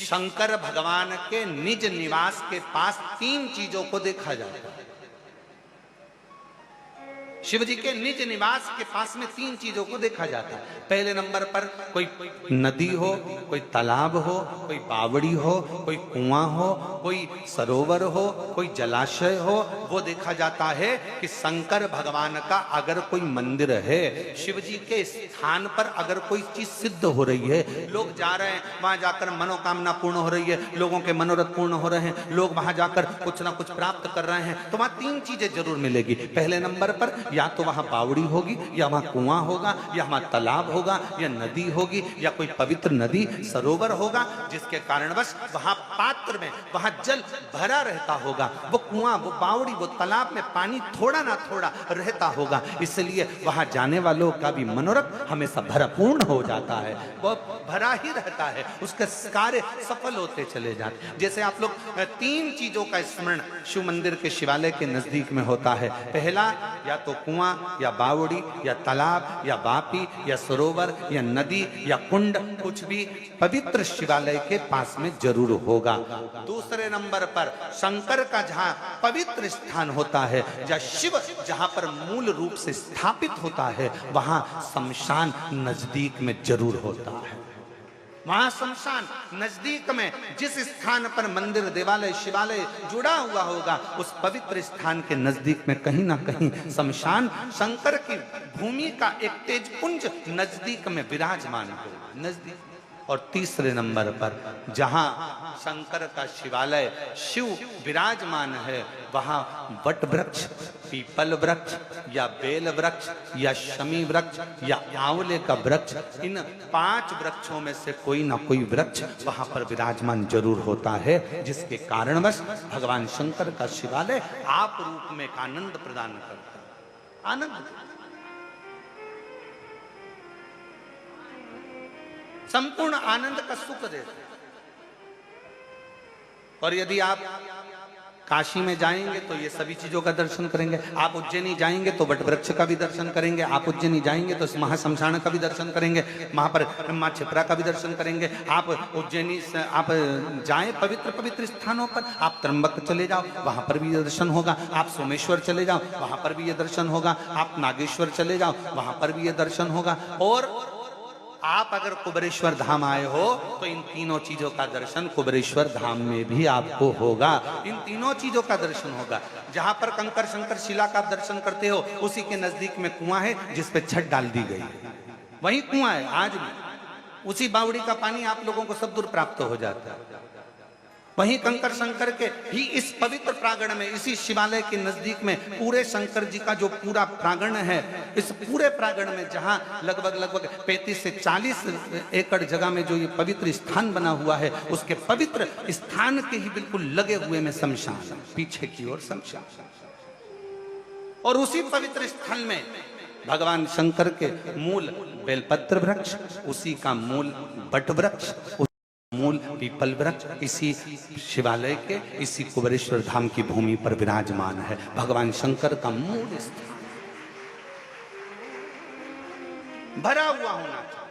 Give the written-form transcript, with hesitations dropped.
शंकर भगवान के निज निवास के पास तीन चीजों को देखा जाता है। शिव जी के निज निवास के पास में तीन चीजों को देखा जाता है। पहले नंबर पर कोई नदी हो, कोई तालाब हो, कोई बावड़ी हो, कोई कुआं हो, कोई सरोवर हो, कोई जलाशय हो, वो देखा जाता है कि शंकर भगवान का अगर कोई मंदिर है, शिव जी के स्थान पर अगर कोई चीज सिद्ध हो रही है, लोग जा रहे हैं, वहां जाकर मनोकामना पूर्ण हो रही है, लोगों के मनोरथ पूर्ण हो रहे हैं, लोग वहां जाकर कुछ ना कुछ प्राप्त कर रहे हैं, तो वहां तीन चीजें जरूर मिलेगी। पहले नंबर पर या तो वहां बावड़ी होगी, या वहां कुआं होगा, या वहां तालाब होगा, या नदी होगी, या कोई पवित्र नदी सरोवर होगा, जिसके कारणवश वहां पात्र में वहां जल भरा रहता होगा। वो कुआं, वो बावड़ी, वो तालाब में पानी थोड़ा ना थोड़ा रहता होगा, इसलिए वहां जाने वालों का भी मनोरथ हमेशा भरपूर्ण हो जाता है, वो भरा ही रहता है, उसके कार्य सफल होते चले जाते हैं। जैसे आप लोग तीन चीजों का स्मरण शिव मंदिर के शिवालय के नजदीक में होता है। पहला या तो कुआं, या बावड़ी, या तालाब, या बापी, या सरोवर, या नदी, या कुंड, कुछ भी पवित्र शिवालय के पास में जरूर होगा। दूसरे नंबर पर शंकर का जहां पवित्र स्थान होता है, जहां शिव जहां पर मूल रूप से स्थापित होता है, वहां शमशान नजदीक में जरूर होता है। वहां शमशान नजदीक में जिस स्थान पर मंदिर, देवालय, शिवालय जुड़ा हुआ होगा, उस पवित्र स्थान के नजदीक में कहीं ना कहीं शमशान शंकर की भूमि का एक तेजपुंज नजदीक में विराजमान होगा, नजदीक। और तीसरे नंबर पर जहां शंकर का शिवालय शिव विराजमान है, वहां वट वृक्ष, पीपल वृक्ष, या बेल वृक्ष, या शमी वृक्ष, या आंवले का वृक्ष, इन पांच वृक्षों में से कोई ना कोई वृक्ष वहां पर विराजमान जरूर होता है, जिसके कारणवश भगवान शंकर का शिवालय आप रूप में एक आनंद प्रदान करता है। आनंद, संपूर्ण आनंद का सुख देता है। और यदि आप काशी में जाएंगे तो ये सभी चीजों का दर्शन करेंगे, आप उज्जैनी जाएंगे तो वट वृक्ष का भी दर्शन करेंगे, आप उज्जैनी जाएंगे तो महाशमशान का भी दर्शन करेंगे, वहां पर मां छिपरा का भी दर्शन करेंगे। आप उज्जैनी आप जाएं पवित्र पवित्र स्थानों पर, आप त्र्यंबक चले जाओ, वहां पर भी ये दर्शन होगा, आप सोमेश्वर चले जाओ, वहां पर भी ये दर्शन होगा, आप नागेश्वर चले जाओ, वहां पर भी ये दर्शन होगा। और आप अगर कुबेरेश्वर धाम आए हो तो इन तीनों चीजों का दर्शन कुबेरेश्वर धाम में भी आपको होगा, इन तीनों चीजों का दर्शन होगा। जहां पर कंकर शंकर शिला का आप दर्शन करते हो, उसी के नजदीक में कुआं है जिस पे छत डाल दी गई है, वही कुआं है आज भी, उसी बावड़ी का पानी आप लोगों को सब दूर प्राप्त हो जाता है। वहीं कंकर शंकर के ही इस पवित्र प्रांगण में, इसी शिवालय के नजदीक में पूरे शंकर जी का जो पूरा प्रांगण है, इस पूरे प्रांगण में जहां लगभग 35 से 40 एकड़ जगह में जो ये पवित्र स्थान बना हुआ है, उसके पवित्र स्थान के ही बिल्कुल लगे हुए में शमशान, पीछे की ओर शमशान। और उसी पवित्र स्थल में भगवान शंकर के मूल बेलपत्र वृक्ष, उसी का मूल बट वृक्ष, मूल पीपल वृक्ष इसी शिवालय के, इसी कुबेरेश्वर धाम की भूमि पर विराजमान है। भगवान शंकर का मूल स्थान भरा हुआ होना चाहिए।